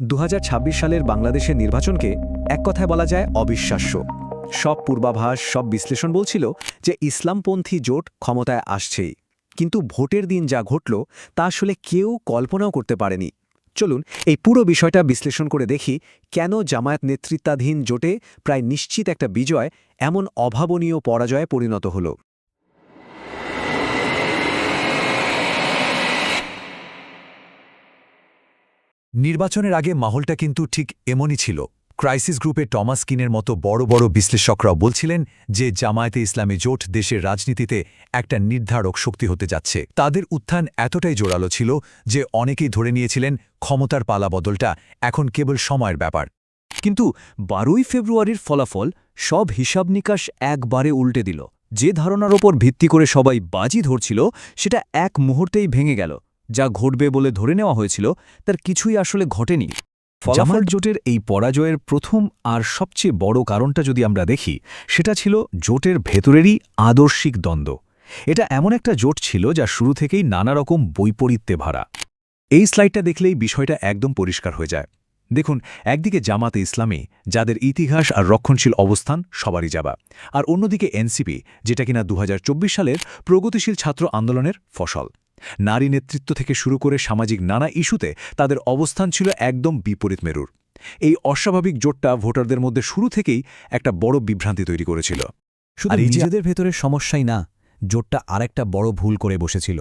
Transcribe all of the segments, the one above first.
২০২৬ সালের বাংলাদেশের নির্বাচনকে এক কথায় বলা যায় অবিশ্বাস্য। সব পূর্বাভাস, সব বিশ্লেষণ বলছিল যে ইসলামপন্থী জোট ক্ষমতায় আসছেই, কিন্তু ভোটের দিন যা ঘটল তা আসলে কেউ কল্পনাও করতে পারেনি। চলুন এই পুরো বিষয়টা বিশ্লেষণ করে দেখি কেন জামায়াত নেতৃত্বাধীন জোটে প্রায় নিশ্চিত একটা বিজয় এমন অভাবনীয় পরাজয়ে পরিণত হল। নির্বাচনের আগে মাহলটা কিন্তু ঠিক এমনই ছিল। ক্রাইসিস গ্রুপে টমাস কিনের মতো বড় বড় বিশ্লেষকরাও বলছিলেন যে জামায়াতে ইসলামী জোট দেশের রাজনীতিতে একটা নির্ধারক শক্তি হতে যাচ্ছে। তাদের উত্থান এতটাই জোরালো ছিল যে অনেকেই ধরে নিয়েছিলেন ক্ষমতার পালাবদলটা এখন কেবল সময়ের ব্যাপার। কিন্তু 12ই ফেব্রুয়ারির ফলাফল সব হিসাব নিকাশ একবারে উল্টে দিল। যে ধারণার ওপর ভিত্তি করে সবাই বাজি ধরছিল সেটা এক মুহূর্তেই ভেঙে গেল। যা ঘটবে বলে ধরে নেওয়া হয়েছিল তার কিছুই আসলে ঘটেনি। জামায়াত জোটের এই পরাজয়ের প্রথম আর সবচেয়ে বড় কারণটা যদি আমরা দেখি, সেটা ছিল জোটের ভেতরেরই আদর্শিক দ্বন্দ্ব। এটা এমন একটা জোট ছিল যা শুরু থেকেই নানা রকম বৈপরীত্যে ভরা। এই স্লাইডটা দেখলেই বিষয়টা একদম পরিষ্কার হয়ে যায়। দেখুন, একদিকে জামাতে ইসলামী, যাদের ইতিহাস আর রক্ষণশীল অবস্থান সবারই যাবা, আর অন্যদিকে এনসিপি, যেটা কিনা ২০২৪ সালের প্রগতিশীল ছাত্র আন্দোলনের ফসল। নারী নেতৃত্ব থেকে শুরু করে সামাজিক নানা ইস্যুতে তাদের অবস্থান ছিল একদম বিপরীত মেরুর। এই অস্বাভাবিক জোটটা ভোটারদের মধ্যে শুরু থেকেই একটা বড় বিভ্রান্তি তৈরি করেছিল। শুধু নিজেদের ভেতরের সমস্যাই না, জোটটা আরেকটা বড় ভুল করে বসেছিল।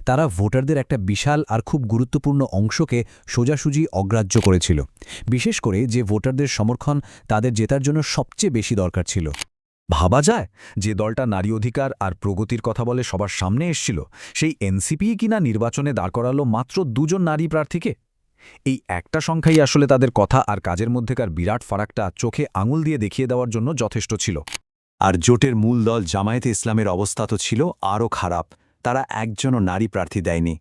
তারা ভোটারদের একটা বিশাল আর খুব গুরুত্বপূর্ণ অংশকে সোজাসুজি অগ্রাহ্য করেছিল, বিশেষ করে যে ভোটারদের সমর্থন তাদের জেতার জন্য সবচেয়ে বেশি দরকার ছিল। ভাবা যায় যে দলটা নারী অধিকার আর প্রগতির কথা বলে সবার সামনে এসছিল, সেই এনসিপি কিনা নির্বাচনে দাঁড় করালো মাত্র 2 জন নারী প্রার্থীকে। এই একটা সংখ্যাই আসলে তাদের কথা আর কাজের মধ্যেকার বিরাট ফারাকটা চোখে আঙুল দিয়ে দেখিয়ে দেওয়ার জন্য যথেষ্ট ছিল। আর জোটের মূল দল জামায়াতে ইসলামের অবস্থা তো ছিল আরও খারাপ। তারা একজনও নারী প্রার্থী দেয়নি।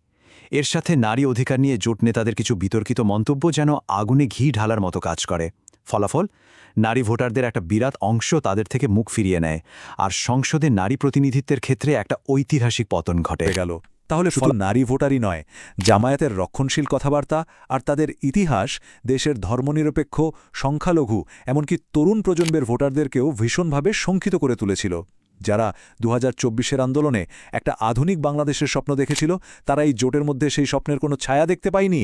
এর সাথে নারী অধিকার নিয়ে জোট নেতাদের কিছু বিতর্কিত মন্তব্য যেন আগুনে ঘি ঢালার মতো কাজ করে। ফলাফল, নারী ভোটারদের একটা বিরাট অংশ তাদের থেকে মুখ ফিরিয়ে নেয়, আর সংসদে নারী প্রতিনিধিত্বের ক্ষেত্রে একটা ঐতিহাসিক পতন ঘটে গেল। তাহলে শুধু নারী ভোটারই নয়, জামায়াতের রক্ষণশীল কথাবার্তা আর তাদের ইতিহাস দেশের ধর্মনিরপেক্ষ, সংখ্যালঘু, এমনকি তরুণ প্রজন্মের ভোটারদেরকেও ভীষণভাবে শঙ্কিত করে তুলেছিল। যারা ২০২৪-এর আন্দোলনে একটা আধুনিক বাংলাদেশের স্বপ্ন দেখেছিল, তারা এই জোটের মধ্যে সেই স্বপ্নের কোনো ছায়া দেখতে পায়নি।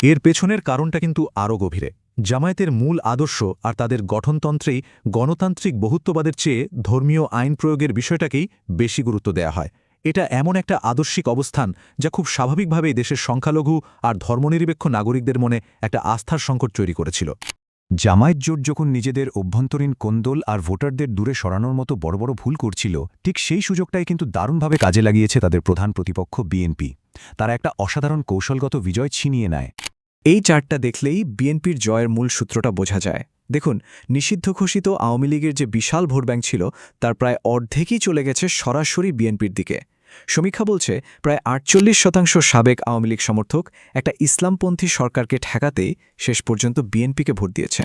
এর পেছনের কারণটা কিন্তু আরও গভীরে। জামায়াতের মূল আদর্শ আর তাদের গঠনতন্ত্রেই গণতান্ত্রিক বহুত্ববাদের চেয়ে ধর্মীয় আইন প্রয়োগের বিষয়টাকেই বেশি গুরুত্ব দেয়া হয়। এটা এমন একটা আদর্শিক অবস্থান যা খুব স্বাভাবিকভাবেই দেশের সংখ্যালঘু আর ধর্মনিরপেক্ষ নাগরিকদের মনে একটা আস্থার সংকট তৈরি করেছিল। জামায়াত জোট যখন নিজেদের অভ্যন্তরীণ কোন্দল আর ভোটারদের দূরে সরানোর মতো বড় বড় ভুল করছিল, ঠিক সেই সুযোগটাই কিন্তু দারুণভাবে কাজে লাগিয়েছে তাদের প্রধান প্রতিপক্ষ বিএনপি। তারা একটা অসাধারণ কৌশলগত বিজয় ছিনিয়ে নেয়। এই চার্টটা দেখলেই বিএনপির জয়ের মূল সূত্রটা বোঝা যায়। দেখুন, নিষিদ্ধ ঘোষিত আওয়ামী লীগের যে বিশাল ভোট ব্যাংক ছিল তার প্রায় অর্ধেকই চলে গেছে সরাসরি বিএনপির দিকে। সমীক্ষা বলছে প্রায় ৪৮% সাবেক আওয়ামী লীগ সমর্থক একটা ইসলামপন্থী সরকারকে ঠেকাতেই শেষ পর্যন্ত বিএনপিকে ভোট দিয়েছে।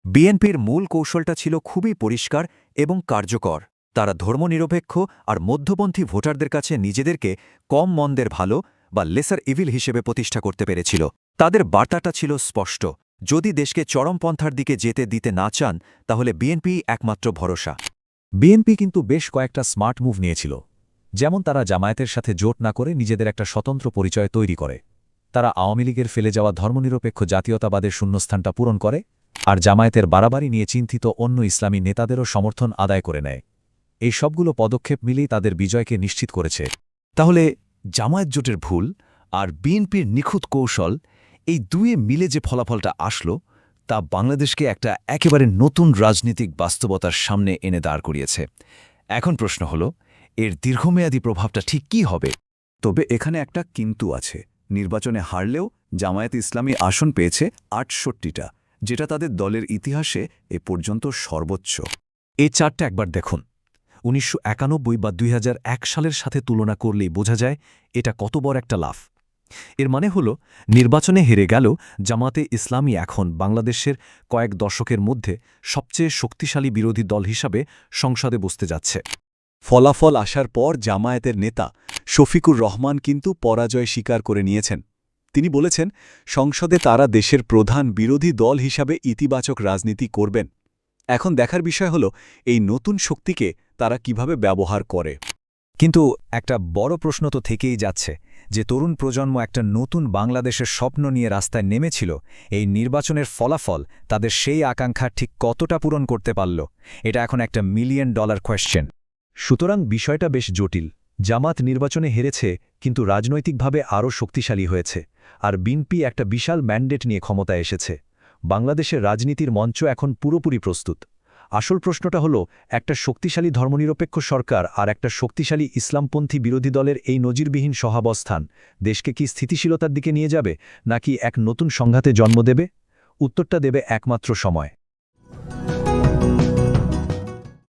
বিএনপির মূল কৌশলটা ছিল খুবই পরিষ্কার এবং কার্যকর। তারা ধর্মনিরপেক্ষ আর মধ্যপন্থী ভোটারদের কাছে নিজেদেরকে কম মন্দের ভালো বা লেসার ইভিল হিসেবে প্রতিষ্ঠা করতে পেরেছিল। তাদের বার্তাটা ছিল স্পষ্ট: যদি দেশকে চরমপন্থার দিকে যেতে দিতে না চান, তাহলে বিএনপি একমাত্র ভরসা। বিএনপি কিন্তু বেশ কয়েকটা স্মার্ট মুভ নিয়েছিল। যেমন তারা জামায়াতের সাথে জোট না করে নিজেদের একটা স্বতন্ত্র পরিচয় তৈরি করে। তারা আওয়ামী লীগের ফেলে যাওয়া ধর্মনিরপেক্ষ জাতীয়তাবাদের শূন্যস্থানটা পূরণ করে, আর জামায়াতের বাড়াবাড়ি নিয়ে চিন্তিত অন্য ইসলামী নেতাদেরও সমর্থন আদায় করে নেয়। এই সবগুলো পদক্ষেপ মিলেই তাদের বিজয়কে নিশ্চিত করেছে। তাহলে জামায়াত জোটের ভুল আর বিএনপির নিখুঁত কৌশল, এই দুয়ে মিলে যে ফলাফলটা আসলো, তা বাংলাদেশকে একটা একেবারে নতুন রাজনৈতিক বাস্তবতার সামনে এনে দাঁড় করিয়েছে। এখন প্রশ্ন হলো, এর দীর্ঘমেয়াদী প্রভাবটা ঠিক কী হবে? তবে এখানে একটা কিন্তু আছে। নির্বাচনে হারলেও জামায়াত ইসলামী আসন পেয়েছে ৬৮টা, যেটা তাদের দলের ইতিহাসে এ পর্যন্ত সর্বোচ্চ। এই চারটা একবার দেখুন। ১৯৯১ বা ২০০১ সালের সাথে তুলনা করলেই বোঝা যায় এটা কত বড় একটা লাফ। এর মানে হল, নির্বাচনে হেরে গেল জামাতে ইসলামী এখন বাংলাদেশের কয়েক দশকের মধ্যে সবচেয়ে শক্তিশালী বিরোধী দল হিসাবে সংসদে বসতে যাচ্ছে। ফলাফল আসার পর জামায়াতের নেতা শফিকুর রহমান কিন্তু পরাজয় স্বীকার করে নিয়েছেন। তিনি বলেছেন সংসদে তারা দেশের প্রধান বিরোধী দল হিসাবে ইতিবাচক রাজনীতি করবেন। এখন দেখার বিষয় হল এই নতুন শক্তিকে তারা কিভাবে ব্যবহার করে। কিন্তু একটা বড় প্রশ্ন তো থেকেই যাচ্ছে, যে তরুণ প্রজন্ম একটা নতুন বাংলাদেশের স্বপ্ন নিয়ে রাস্তায় নেমেছিল, এই নির্বাচনের ফলাফল তাদের সেই আকাঙ্ক্ষা ঠিক কতটা পূরণ করতে পারল? এটা এখন একটা $1 মিলিয়ন কোয়েশ্চেন। সুতরাং বিষয়টা বেশ জটিল। জামাত নির্বাচনে হেরেছে, কিন্তু রাজনৈতিকভাবে আরও শক্তিশালী হয়েছে, আর বিএনপি একটা বিশাল ম্যান্ডেট নিয়ে ক্ষমতায় এসেছে। বাংলাদেশের রাজনীতির মঞ্চ এখন পুরোপুরি প্রস্তুত। আসল প্রশ্নটা হলো, একটা শক্তিশালী ধর্মনিরপেক্ষ সরকার আর একটা শক্তিশালী ইসলামপন্থী বিরোধী দলের এই নজিরবিহীন সহাবস্থান দেশকে কি স্থিতিশীলতার দিকে নিয়ে যাবে, নাকি এক নতুন সংঘাতে জন্ম দেবে? উত্তরটা দেবে একমাত্র সময়।